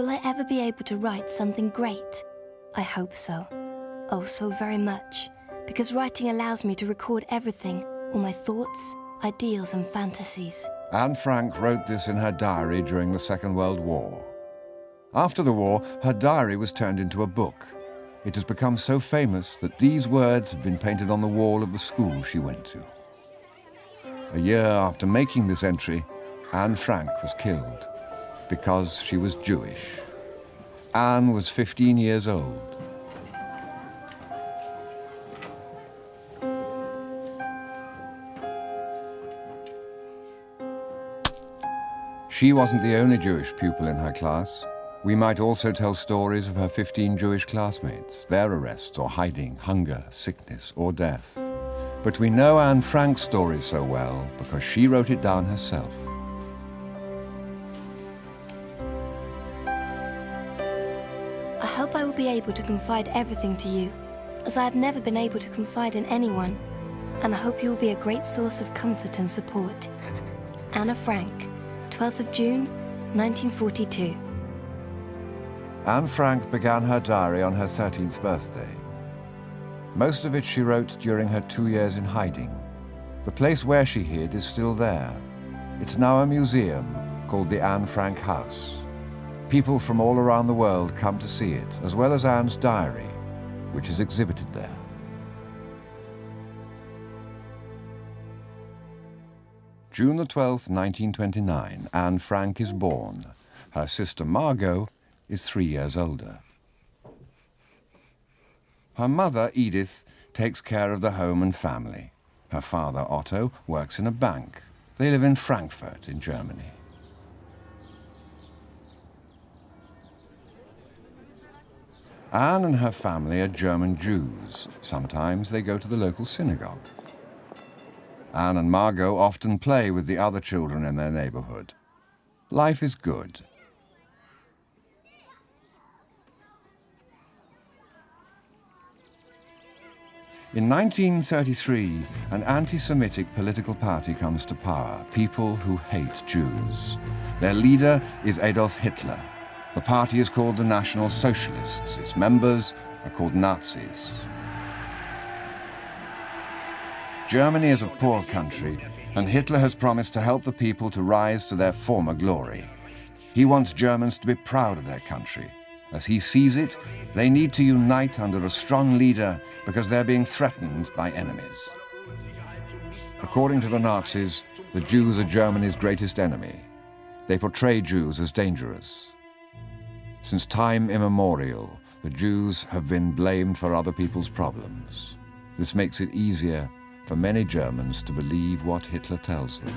Will I ever be able to write something great? I hope so. Oh, so very much. Because writing allows me to record everything, all my thoughts, ideals and fantasies. Anne Frank wrote this in her diary during the Second World War. After the war, her diary was turned into a book. It has become so famous that these words have been painted on the wall of the school she went to. A year after making this entry, Anne Frank was killed because she was Jewish. Anne was 15 years old. She wasn't the only Jewish pupil in her class. We might also tell stories of her 15 Jewish classmates, their arrests or hiding, hunger, sickness or death. But we know Anne Frank's story so well because she wrote it down herself. I hope I will be able to confide everything to you, as I have never been able to confide in anyone, and I hope you will be a great source of comfort and support. Anna Frank, 12th of June, 1942. Anne Frank began her diary on her 13th birthday. Most of it she wrote during her 2 years in hiding. The place where she hid is still there. It's now a museum called the Anne Frank House. People from all around the world come to see it, as well as Anne's diary, which is exhibited there. June the 12th, 1929, Anne Frank is born. Her sister Margot is 3 years older. Her mother, Edith, takes care of the home and family. Her father, Otto, works in a bank. They live in Frankfurt in Germany. Anne and her family are German Jews. Sometimes they go to the local synagogue. Anne and Margot often play with the other children in their neighborhood. Life is good. In 1933, an anti-Semitic political party comes to power, People Who Hate Jews. Their leader is Adolf Hitler. The party is called the National Socialists. Its members are called Nazis. Germany is a poor country, and Hitler has promised to help the people to rise to their former glory. He wants Germans to be proud of their country. As he sees it, they need to unite under a strong leader because they're being threatened by enemies. According to the Nazis, the Jews are Germany's greatest enemy. They portray Jews as dangerous. Since time immemorial, the Jews have been blamed for other people's problems. This makes it easier for many Germans to believe what Hitler tells them.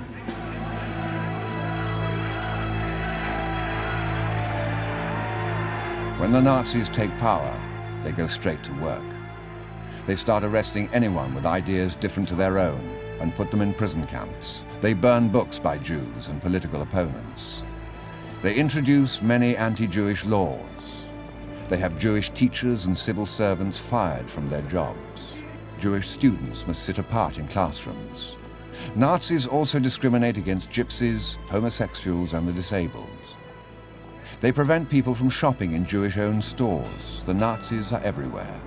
When the Nazis take power, they go straight to work. They start arresting anyone with ideas different to their own and put them in prison camps. They burn books by Jews and political opponents. They introduce many anti-Jewish laws. They have Jewish teachers and civil servants fired from their jobs. Jewish students must sit apart in classrooms. Nazis also discriminate against gypsies, homosexuals, and the disabled. They prevent people from shopping in Jewish-owned stores. The Nazis are everywhere.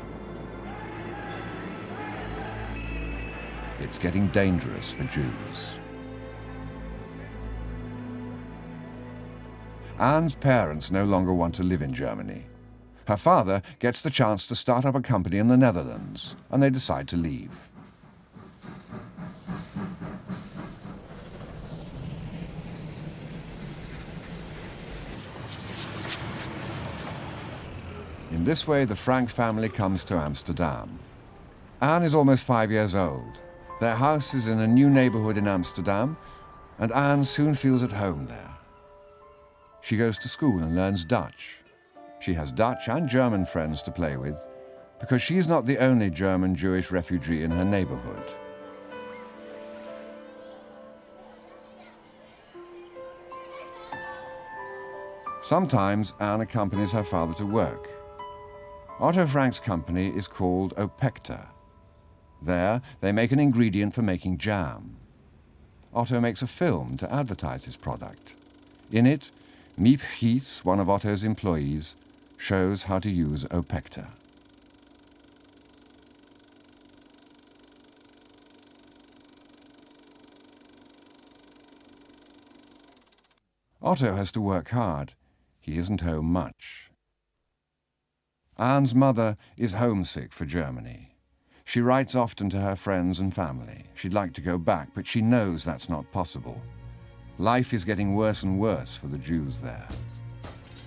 It's getting dangerous for Jews. Anne's parents no longer want to live in Germany. Her father gets the chance to start up a company in the Netherlands, and they decide to leave. In this way, the Frank family comes to Amsterdam. Anne is almost 5 years old. Their house is in a new neighborhood in Amsterdam, and Anne soon feels at home there. She goes to school and learns Dutch. She has Dutch and German friends to play with, because she's not the only German Jewish refugee in her neighborhood. Sometimes Anne accompanies her father to work. Otto Frank's company is called Opekta. There, they make an ingredient for making jam. Otto makes a film to advertise his product. In it, Mip Gis, one of Otto's employees, shows how to use Opecta. Otto has to work hard. He isn't home much. Anne's mother is homesick for Germany. She writes often to her friends and family. She'd like to go back, but she knows that's not possible. Life is getting worse and worse for the Jews there.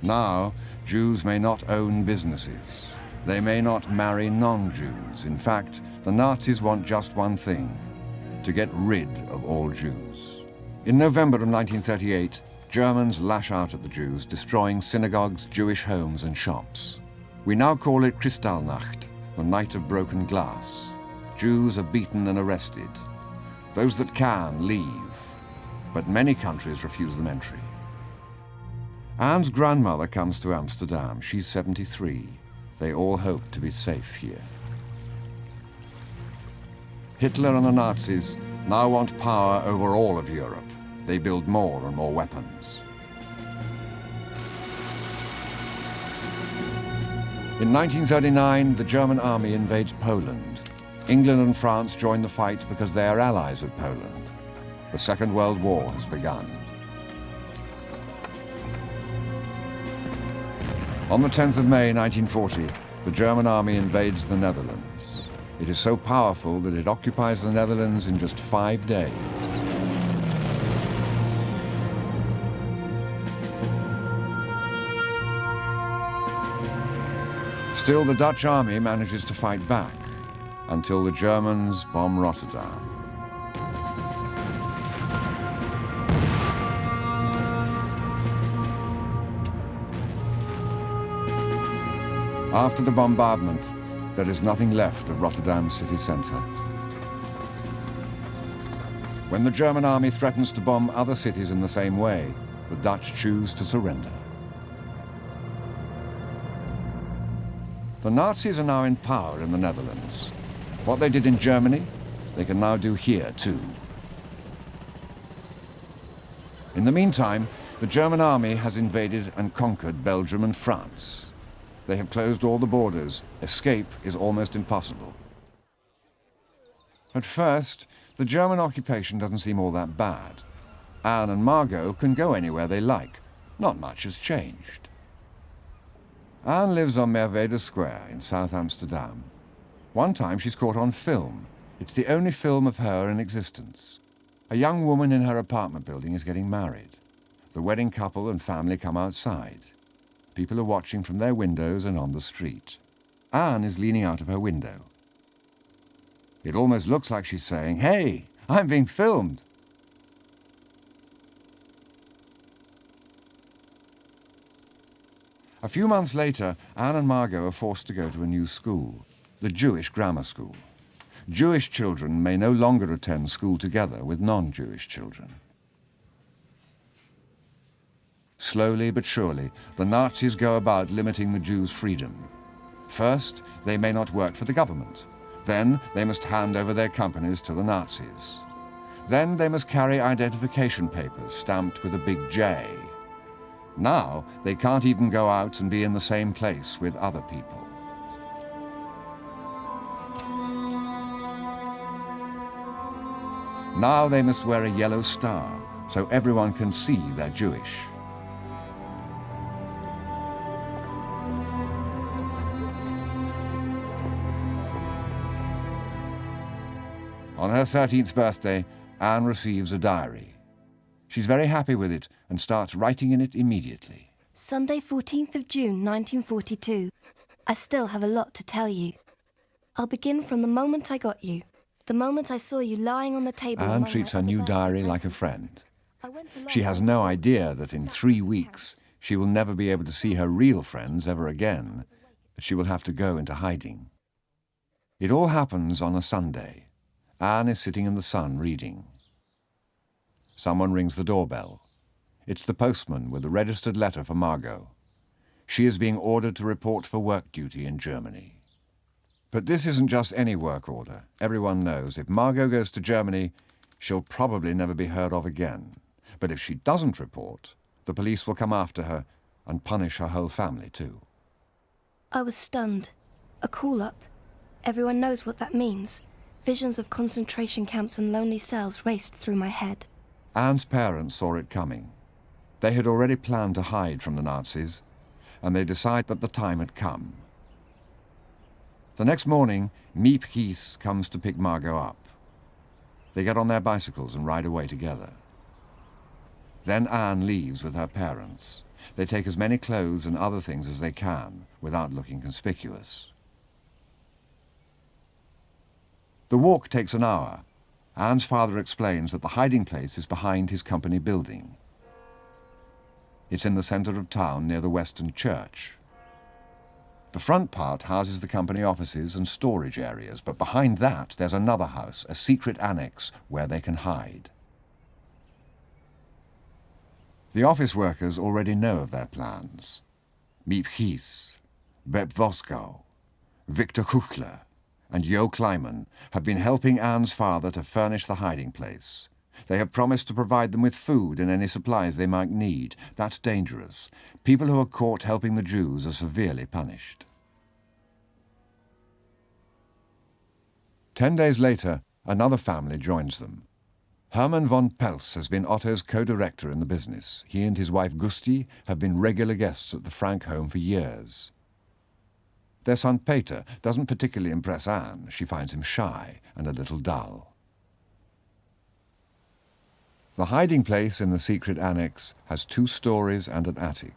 Now, Jews may not own businesses. They may not marry non-Jews. In fact, the Nazis want just one thing: to get rid of all Jews. In November of 1938, Germans lash out at the Jews, destroying synagogues, Jewish homes and shops. We now call it Kristallnacht, the night of broken glass. Jews are beaten and arrested. Those that can leave, but many countries refuse them entry. Anne's grandmother comes to Amsterdam. She's 73. They all hope to be safe here. Hitler and the Nazis now want power over all of Europe. They build more and more weapons. In 1939, the German army invades Poland. England and France join the fight because they are allies with Poland. The Second World War has begun. On the 10th of May 1940, the German army invades the Netherlands. It is so powerful that it occupies the Netherlands in just 5 days. Still, the Dutch army manages to fight back until the Germans bomb Rotterdam. After the bombardment, there is nothing left of Rotterdam's city centre. When the German army threatens to bomb other cities in the same way, the Dutch choose to surrender. The Nazis are now in power in the Netherlands. What they did in Germany, they can now do here too. In the meantime, the German army has invaded and conquered Belgium and France. They have closed all the borders. Escape is almost impossible. At first, the German occupation doesn't seem all that bad. Anne and Margot can go anywhere they like. Not much has changed. Anne lives on Merwede Square in South Amsterdam. One time she's caught on film. It's the only film of her in existence. A young woman in her apartment building is getting married. The wedding couple and family come outside. People are watching from their windows and on the street. Anne is leaning out of her window. It almost looks like she's saying, "Hey, I'm being filmed." A few months later, Anne and Margot are forced to go to a new school, the Jewish grammar school. Jewish children may no longer attend school together with non-Jewish children. Slowly but surely, the Nazis go about limiting the Jews' freedom. First, they may not work for the government. Then, they must hand over their companies to the Nazis. Then, they must carry identification papers stamped with a big J. Now, they can't even go out and be in the same place with other people. Now they must wear a yellow star, so everyone can see they're Jewish. On her 13th birthday, Anne receives a diary. She's very happy with it and starts writing in it immediately. Sunday, 14th of June, 1942. I still have a lot to tell you. I'll begin from the moment I got you. The moment I saw you lying on the table. Anne treats her new diary like a friend. She has no idea that in 3 weeks she will never be able to see her real friends ever again, that she will have to go into hiding. It all happens on a Sunday. Anne is sitting in the sun reading. Someone rings the doorbell. It's the postman with a registered letter for Margot. She is being ordered to report for work duty in Germany. But this isn't just any work order. Everyone knows if Margot goes to Germany, she'll probably never be heard of again. But if she doesn't report, The police will come after her and punish her whole family too. I was stunned. A call-up. Everyone knows what that means. Visions of concentration camps and lonely cells raced through my head. Anne's parents saw it coming. They had already planned to hide from the Nazis, and they decided that the time had come. The next morning, Mip Gis comes to pick Margot up. They get on their bicycles and ride away together. Then Anne leaves with her parents. They take as many clothes and other things as they can, without looking conspicuous. The walk takes an hour. Anne's father explains that the hiding place is behind his company building. It's in the center of town near the Western Church. The front part houses the company offices and storage areas, but behind that there's another house, a secret annex, where they can hide. The office workers already know of their plans. Mip Gis, Bep Voskow, Victor Kuchler, and Jo Kleiman have been helping Anne's father to furnish the hiding place. They have promised to provide them with food and any supplies they might need. That's dangerous. People who are caught helping the Jews are severely punished. 10 days later, another family joins them. Hermann von Pels has been Otto's co-director in the business. He and his wife Gusti have been regular guests at the Frank home for years. Their son Peter doesn't particularly impress Anne. She finds him shy and a little dull. The hiding place in the secret annex has 2 stories and an attic.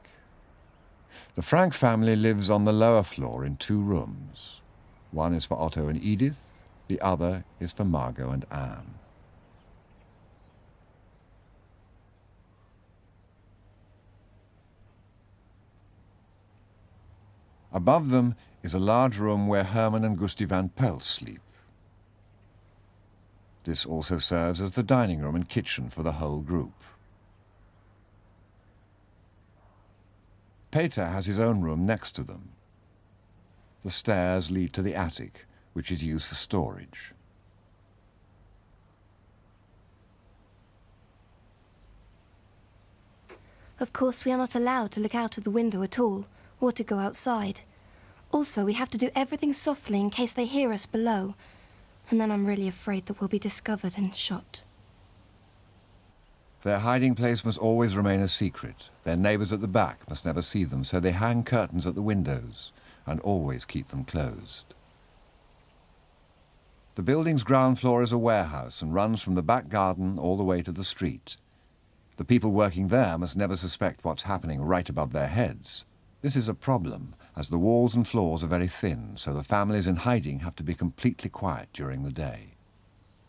The Frank family lives on the lower floor in 2 rooms. One is for Otto and Edith, the other is for Margot and Anne. Above them is a large room where Hermann and Gusti van Pels sleep. This also serves as the dining room and kitchen for the whole group. Peter has his own room next to them. The stairs lead to the attic, which is used for storage. Of course, we are not allowed to look out of the window at all, or to go outside. Also, we have to do everything softly in case they hear us below. And then I'm really afraid that we'll be discovered and shot. Their hiding place must always remain a secret. Their neighbors at the back must never see them, so they hang curtains at the windows and always keep them closed. The building's ground floor is a warehouse and runs from the back garden all the way to the street. The people working there must never suspect what's happening right above their heads. This is a problem, as the walls and floors are very thin, so the families in hiding have to be completely quiet during the day.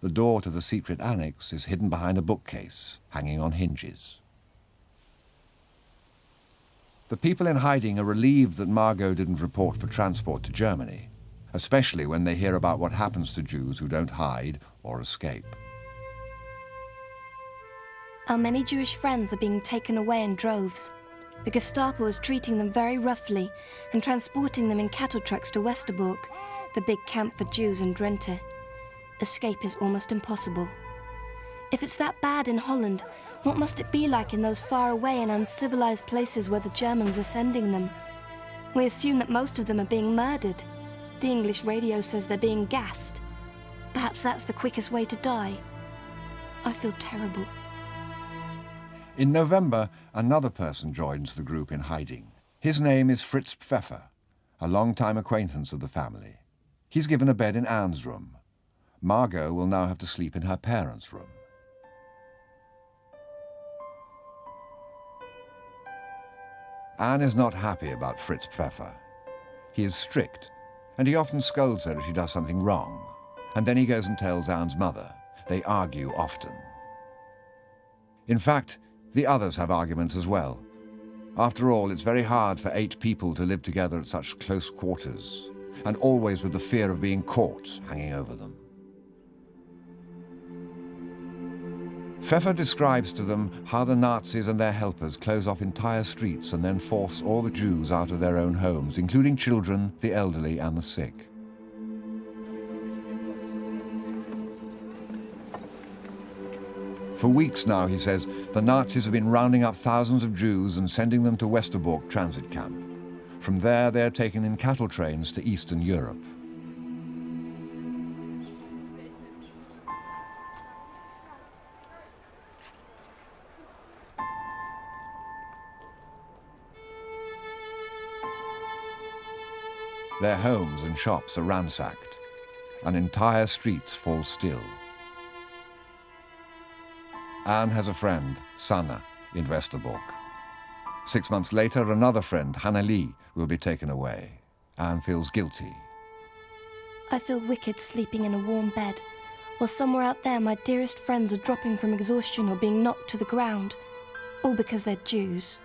The door to the secret annex is hidden behind a bookcase, hanging on hinges. The people in hiding are relieved that Margot didn't report for transport to Germany, especially when they hear about what happens to Jews who don't hide or escape. Our many Jewish friends are being taken away in droves. The Gestapo is treating them very roughly and transporting them in cattle trucks to Westerbork, the big camp for Jews in Drenthe. Escape is almost impossible. If it's that bad in Holland, what must it be like in those faraway and uncivilized places where the Germans are sending them? We assume that most of them are being murdered. The English radio says they're being gassed. Perhaps that's the quickest way to die. I feel terrible. In November, another person joins the group in hiding. His name is Fritz Pfeffer, a long-time acquaintance of the family. He's given a bed in Anne's room. Margot will now have to sleep in her parents' room. Anne is not happy about Fritz Pfeffer. He is strict, and he often scolds her if she does something wrong. And then he goes and tells Anne's mother. They argue often. In fact, the others have arguments as well. After all, it's very hard for 8 people to live together at such close quarters, and always with the fear of being caught hanging over them. Pfeffer describes to them how the Nazis and their helpers close off entire streets and then force all the Jews out of their own homes, including children, the elderly, and the sick. For weeks now, he says, the Nazis have been rounding up thousands of Jews and sending them to Westerbork transit camp. From there, they are taken in cattle trains to Eastern Europe. Their homes and shops are ransacked, and entire streets fall still. Anne has a friend, Sanna, in Westerbork. 6 months later, another friend, Hanna-Li, will be taken away. Anne feels guilty. I feel wicked sleeping in a warm bed, while somewhere out there my dearest friends are dropping from exhaustion or being knocked to the ground, all because they're Jews.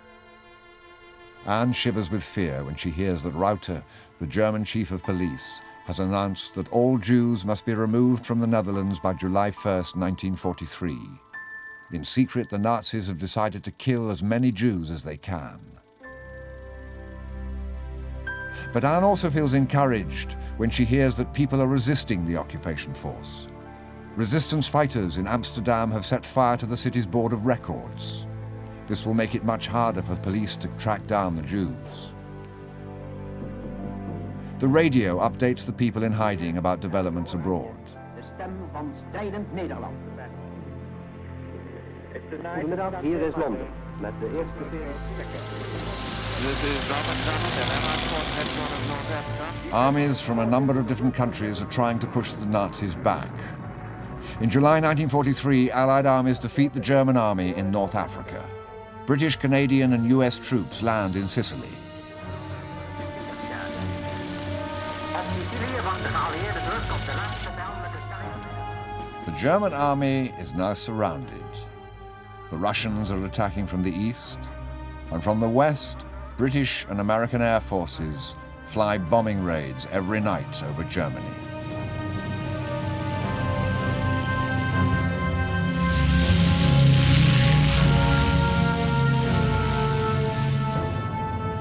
Anne shivers with fear when she hears that Rauter, the German chief of police, has announced that all Jews must be removed from the Netherlands by July 1st, 1943. In secret, the Nazis have decided to kill as many Jews as they can. But Anne also feels encouraged when she hears that people are resisting the occupation force. Resistance fighters in Amsterdam have set fire to the city's board of records. This will make it much harder for police to track down the Jews. The radio updates the people in hiding about developments abroad. De stem van strijdend Nederland. Goedemiddag, hier is Londen met de eerste serie. Armies from a number of different countries are trying to push the Nazis back. In July 1943, Allied armies defeat the German army in North Africa. British, Canadian and US troops land in Sicily. The German army is now surrounded. The Russians are attacking from the east, and from the west, British and American air forces fly bombing raids every night over Germany.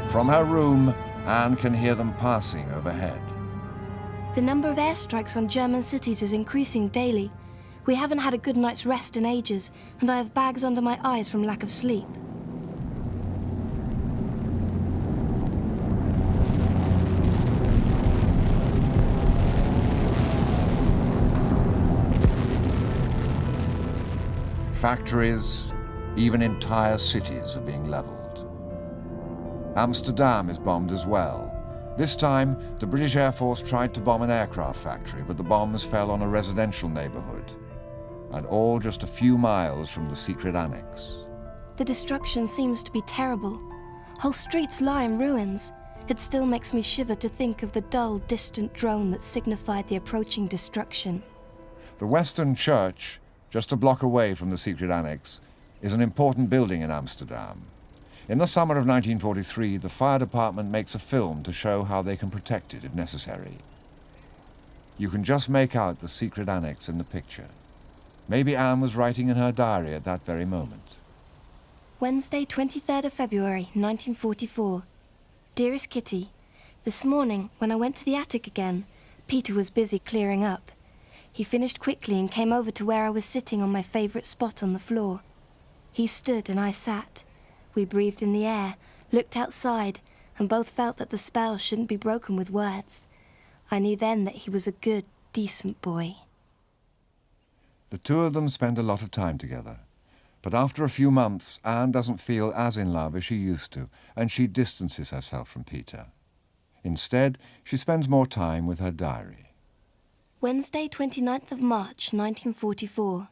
From her room, Anne can hear them passing overhead. The number of airstrikes on German cities is increasing daily. We haven't had a good night's rest in ages, and I have bags under my eyes from lack of sleep. Factories, even entire cities are being leveled. Amsterdam is bombed as well. This time, the British Air Force tried to bomb an aircraft factory, but the bombs fell on a residential neighborhood, and all just a few miles from the secret annex. The destruction seems to be terrible. Whole streets lie in ruins. It still makes me shiver to think of the dull, distant drone that signified the approaching destruction. The Western Church, just a block away from the secret annex, is an important building in Amsterdam. In the summer of 1943, the fire department makes a film to show how they can protect it if necessary. You can just make out the secret annex in the picture. Maybe Anne was writing in her diary at that very moment. Wednesday, 23rd of February, 1944. Dearest Kitty, this morning, when I went to the attic again, Peter was busy clearing up. He finished quickly and came over to where I was sitting on my favourite spot on the floor. He stood and I sat. We breathed in the air, looked outside, and both felt that the spell shouldn't be broken with words. I knew then that he was a good, decent boy. The two of them spend a lot of time together. But after a few months, Anne doesn't feel as in love as she used to, and she distances herself from Peter. Instead, she spends more time with her diary. Wednesday, 29th of March, 1944.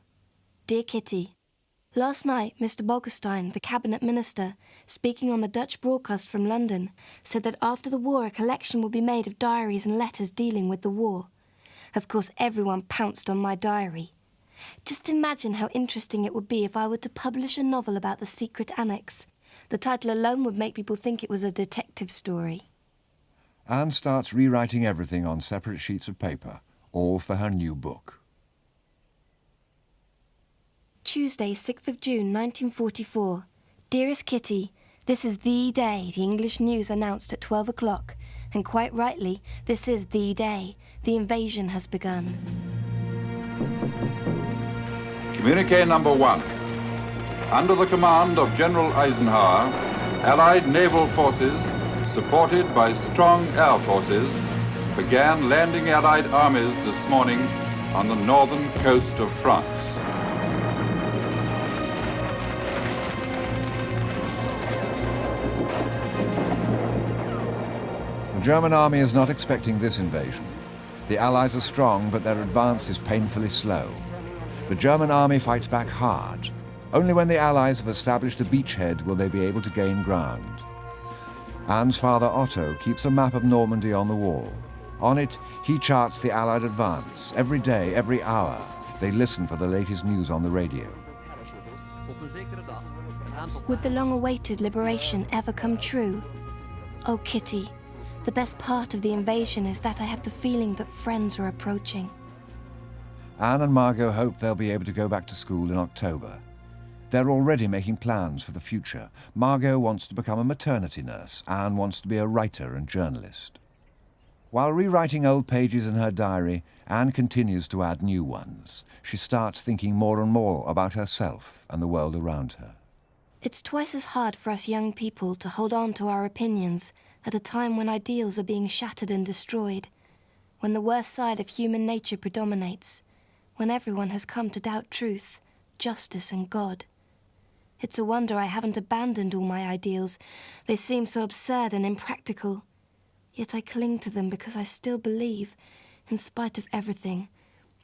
Dear Kitty, last night, Mr. Bogelstein, the cabinet minister, speaking on the Dutch broadcast from London, said that after the war a collection will be made of diaries and letters dealing with the war. Of course, everyone pounced on my diary. Just imagine how interesting it would be if I were to publish a novel about the secret annex. The title alone would make people think it was a detective story. Anne starts rewriting everything on separate sheets of paper, all for her new book. Tuesday, 6th of June, 1944. Dearest Kitty, this is the day the English news announced at 12 o'clock, and quite rightly, this is the day. The invasion has begun. Communique number 1. Under the command of General Eisenhower, Allied naval forces, supported by strong air forces, began landing Allied armies this morning on the northern coast of France. The German army is not expecting this invasion. The Allies are strong, but their advance is painfully slow. The German army fights back hard. Only when the Allies have established a beachhead will they be able to gain ground. Anne's father Otto keeps a map of Normandy on the wall. On it, he charts the Allied advance. Every day, every hour, they listen for the latest news on the radio. Would the long-awaited liberation ever come true? Oh, Kitty, the best part of the invasion is that I have the feeling that friends are approaching. Anne and Margot hope they'll be able to go back to school in October. They're already making plans for the future. Margot wants to become a maternity nurse. Anne wants to be a writer and journalist. While rewriting old pages in her diary, Anne continues to add new ones. She starts thinking more and more about herself and the world around her. It's twice as hard for us young people to hold on to our opinions at a time when ideals are being shattered and destroyed, when the worst side of human nature predominates, when everyone has come to doubt truth, justice and God. It's a wonder I haven't abandoned all my ideals. They seem so absurd and impractical. Yet I cling to them because I still believe, in spite of everything,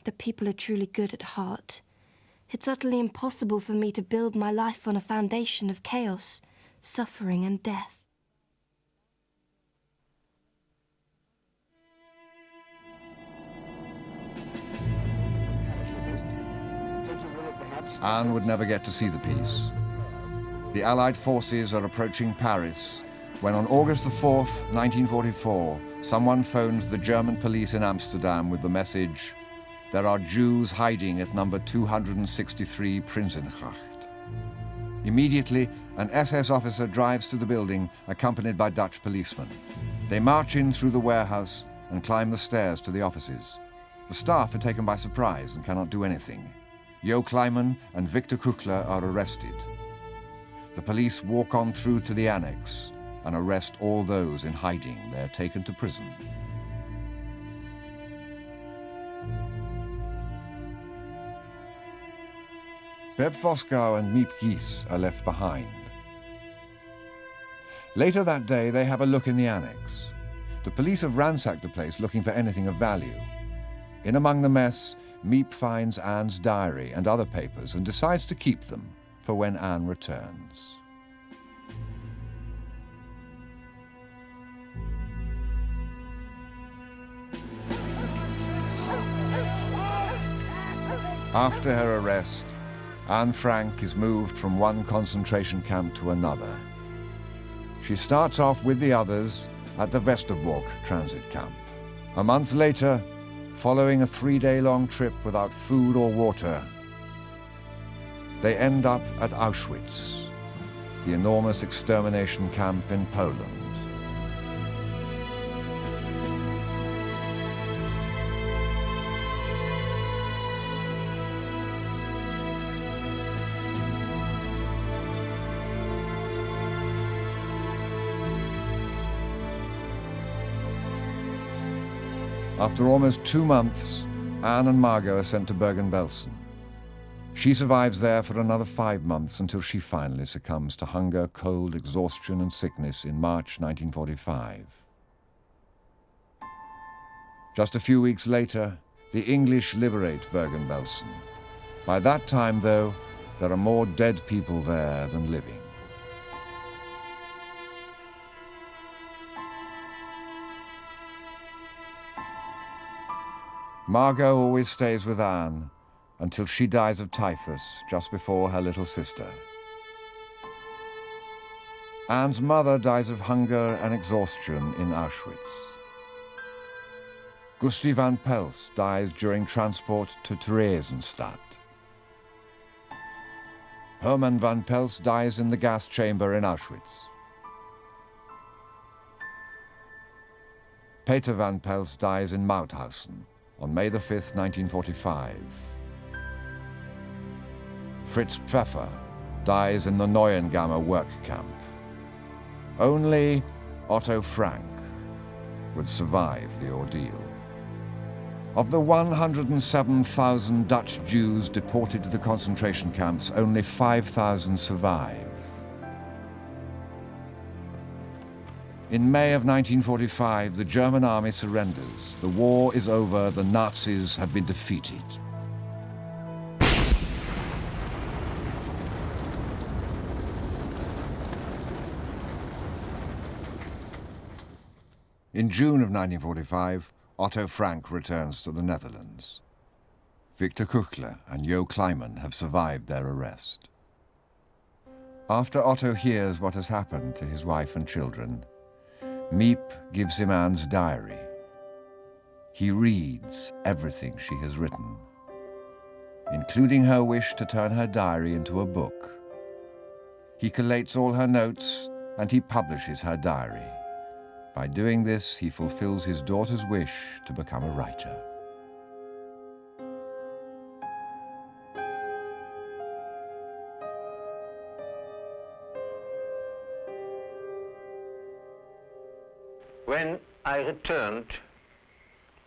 that people are truly good at heart. It's utterly impossible for me to build my life on a foundation of chaos, suffering and death. Anne would never get to see the peace. The Allied forces are approaching Paris when on August the 4th, 1944, someone phones the German police in Amsterdam with the message, "There are Jews hiding at number 263 Prinsengracht." Immediately, an SS officer drives to the building, accompanied by Dutch policemen. They march in through the warehouse and climb the stairs to the offices. The staff are taken by surprise and cannot do anything. Jo Kleiman and Victor Kuchler are arrested. The police walk on through to the annex and arrest all those in hiding. They are taken to prison. Beb Voskau and Mip Gis are left behind. Later that day, they have a look in the annex. The police have ransacked the place looking for anything of value. In among the mess, Miep finds Anne's diary and other papers and decides to keep them for when Anne returns. After her arrest, Anne Frank is moved from one concentration camp to another. She starts off with the others at the Westerbork transit camp. A month later, following a 3-day-long trip without food or water, they end up at Auschwitz, the enormous extermination camp in Poland. After almost 2 months, Anne and Margot are sent to Bergen-Belsen. She survives there for another 5 months until she finally succumbs to hunger, cold, exhaustion, and sickness in March 1945. Just a few weeks later, the English liberate Bergen-Belsen. By that time, though, there are more dead people there than living. Margot always stays with Anne until she dies of typhus just before her little sister. Anne's mother dies of hunger and exhaustion in Auschwitz. Gusti van Pels dies during transport to Theresienstadt. Herman van Pels dies in the gas chamber in Auschwitz. Peter van Pels dies in Mauthausen on May the 5th, 1945. Fritz Pfeffer dies in the Neuengamme work camp. Only Otto Frank would survive the ordeal. Of the 107,000 Dutch Jews deported to the concentration camps, only 5,000 survive. In May of 1945, the German army surrenders. The war is over, the Nazis have been defeated. In June of 1945, Otto Frank returns to the Netherlands. Victor Kuchler and Jo Kleiman have survived their arrest. After Otto hears what has happened to his wife and children, Miep gives him Anne's diary. He reads everything she has written, including her wish to turn her diary into a book. He collates all her notes and he publishes her diary. By doing this, he fulfills his daughter's wish to become a writer. When I returned,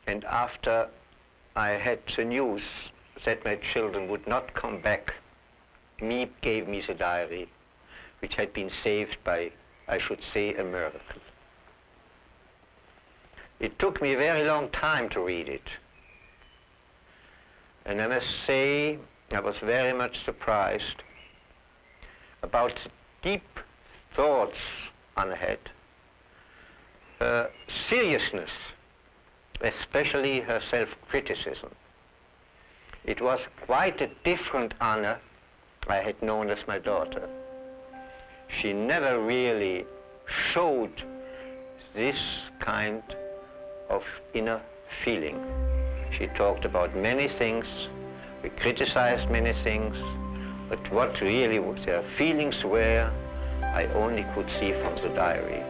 and after I had the news that my children would not come back, Miep gave me the diary, which had been saved by, I should say, a miracle. It took me a very long time to read it. And I must say, I was very much surprised about the deep thoughts Anna had, her seriousness, especially her self-criticism. It was quite a different Anna I had known as my daughter. She never really showed this kind of inner feeling. She talked about many things, we criticized many things, but what really their feelings were, I only could see from the diary.